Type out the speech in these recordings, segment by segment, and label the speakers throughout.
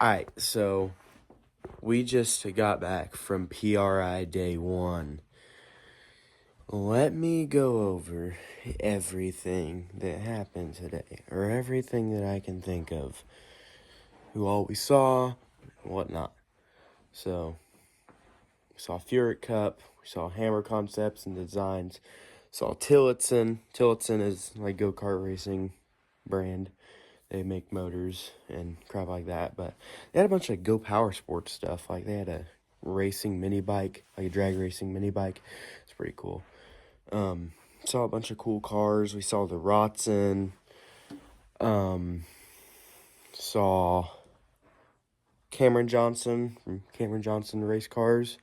Speaker 1: Alright, so we just got back from PRI day 1. Let me go over everything that happened today, or everything that I can think of. Who all we saw, whatnot. So, we saw Furic Cup, we saw Hammer Concepts and Designs, saw Tillotson. Tillotson is like go-kart racing brand. They make motors and crap like that, but they had a bunch of Go Power Sports stuff. Like they had a racing mini bike, like a drag racing mini bike. It's pretty cool. Saw a bunch of cool cars. We saw the Rotson. Saw Cameron Johnson from Cameron Johnson Race Cars.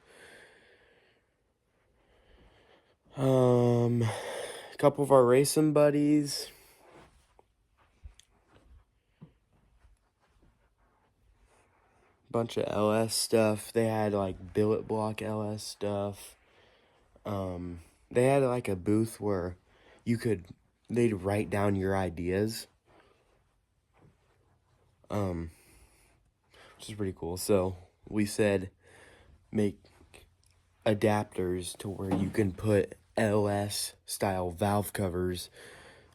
Speaker 1: A couple of our racing buddies. Bunch of LS stuff. They had like billet block LS stuff. They had like a booth where they'd write down your ideas. Which is pretty cool. So we said make adapters to where you can put LS style valve covers,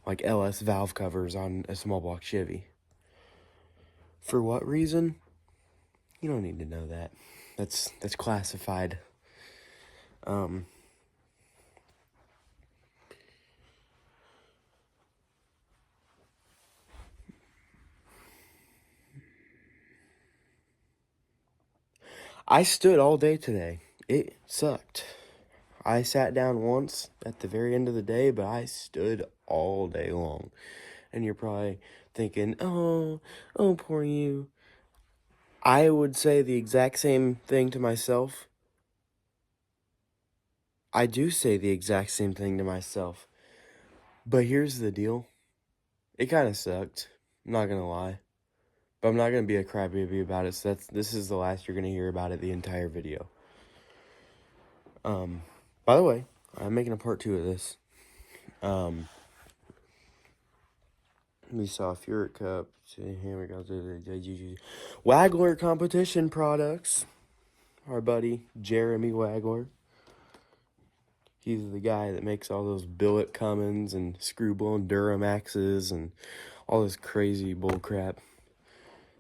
Speaker 1: like LS valve covers on a small block Chevy. For what reason? You don't need to know that. That's classified. I stood all day today. It sucked. I sat down once at the very end of the day, but I stood all day long. And you're probably thinking, oh, poor you. I would say the exact same thing to myself. I do say the exact same thing to myself. But here's the deal. It kind of sucked. I'm not going to lie. But I'm not going to be a crybaby about it. So this is the last you're going to hear about it the entire video. By the way, I'm making a part 2 of this. We saw Furic Cup. Here we go. Wagler Competition Products. Our buddy, Jeremy Wagler. He's the guy that makes all those billet Cummins and screw-blown Duramaxes and all this crazy bullcrap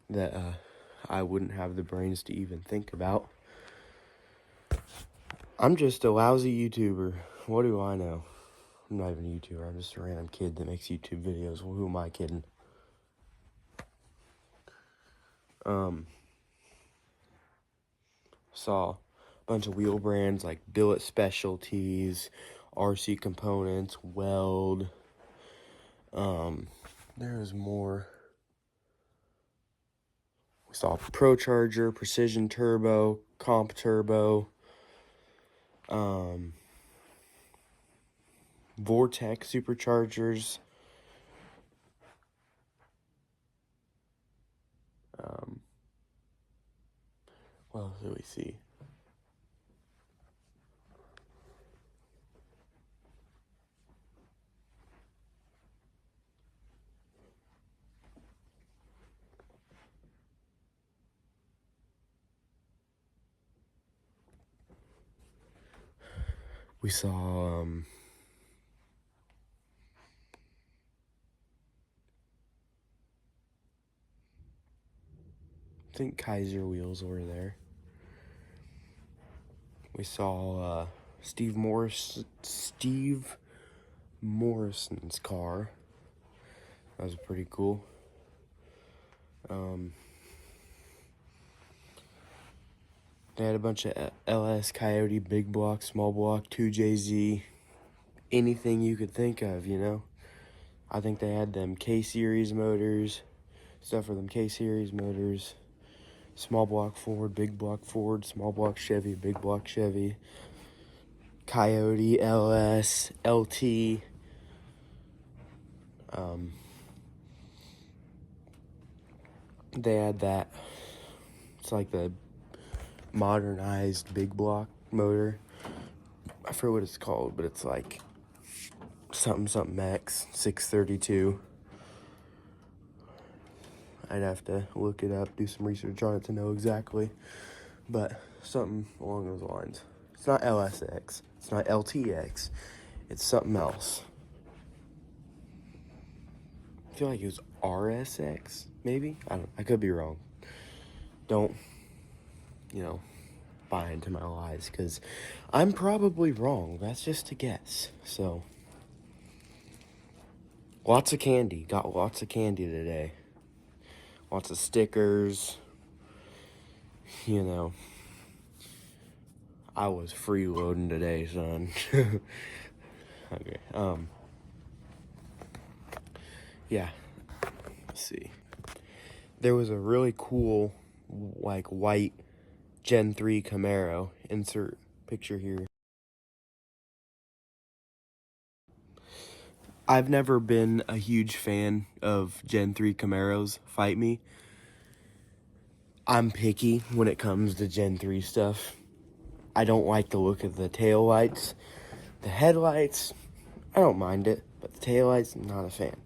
Speaker 1: that I wouldn't have the brains to even think about. I'm just a lousy YouTuber. What do I know? I'm not even a YouTuber. I'm just a random kid that makes YouTube videos. Well, who am I kidding? Saw a bunch of wheel brands like Billet Specialties, RC Components, Weld. There was more. We saw ProCharger, Precision Turbo, Comp Turbo, Vortex Superchargers. What else do we see? We saw, I think Kaiser wheels were there. We saw Steve Morrison's car. That was pretty cool. They had a bunch of LS, Coyote, big block, small block, 2JZ, anything you could think of, you know. I think they had them K-Series motors, stuff for them K-Series motors, small block Ford, big block Ford, small block Chevy, big block Chevy, Coyote, LS, LT. They had that. It's like the modernized big block motor. I forget what it's called, but it's like something X 632. I'd have to look it up, do some research on it to know exactly. But something along those lines. It's not LSX. It's not LTX. It's something else. I feel like it was RSX, maybe? I could be wrong. Don't, buy into my lies, because I'm probably wrong. That's just a guess. So, lots of candy. Got lots of candy today. Lots of stickers. I was freeloading today, son. Okay. Yeah. Let's see. There was a really cool, white Gen 3 Camaro. Insert picture here. I've never been a huge fan of Gen 3 Camaros, fight me. I'm picky when it comes to Gen 3 stuff. I don't like the look of the tail lights. The headlights, I don't mind it, but the tail lights, not a fan.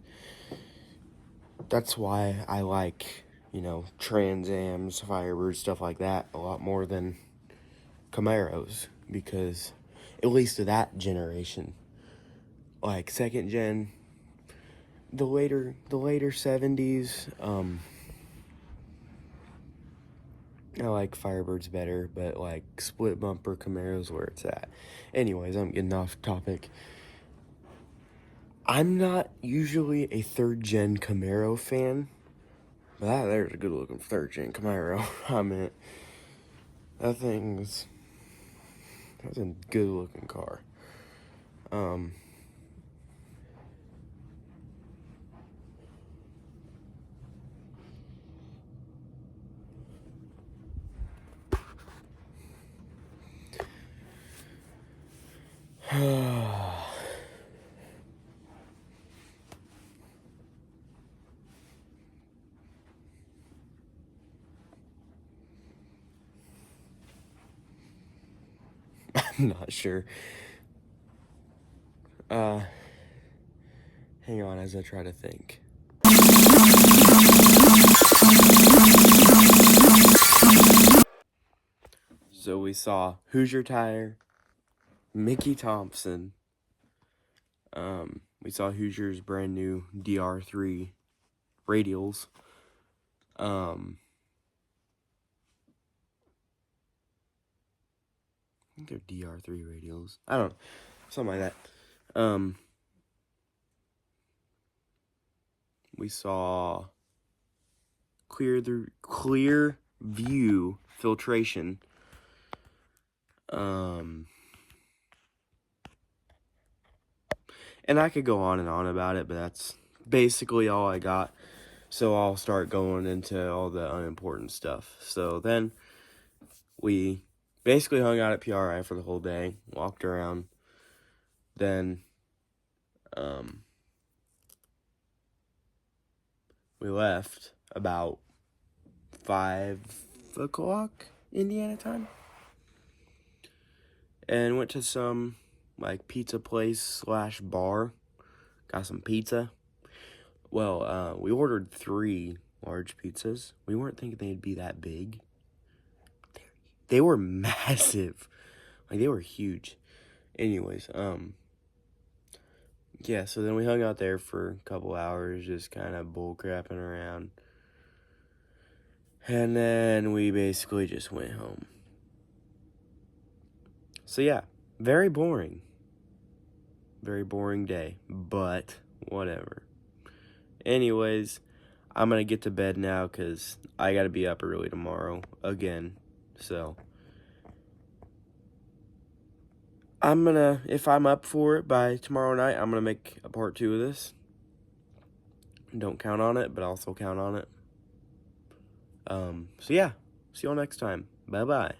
Speaker 1: That's why I like, Trans Ams, Firebirds, stuff like that a lot more than Camaros, because at least of that generation, like second gen, the later 70s, I like Firebirds better, but like split bumper Camaros where it's at. Anyways, I'm getting off topic. I'm not usually a third gen Camaro fan, but there's a good looking third gen Camaro. I mean, that's a good looking car. I'm not sure. Hang on as I try to think. So we saw Hoosier Tire, Mickey Thompson. We saw Hoosier's brand new DR3 radials. I think they're DR3 radials. I don't know. Something like that. We saw clear view filtration. And I could go on and on about it, but that's basically all I got. So I'll start going into all the unimportant stuff. So then we basically hung out at PRI for the whole day, walked around. Then we left about 5 o'clock Indiana time. And went to some pizza place / bar. Got some pizza. Well, we ordered 3 large pizzas. We weren't thinking they'd be that big. They were massive. They were huge. Anyways, yeah, so then we hung out there for a couple hours, just kind of bullcrapping around. And then we basically just went home. So yeah, very boring. Very boring day, but whatever. Anyways, I'm going to get to bed now because I got to be up early tomorrow again. So if I'm up for it by tomorrow night, I'm going to make a part 2 of this. Don't count on it, but also count on it. So yeah, see y'all next time. Bye-bye.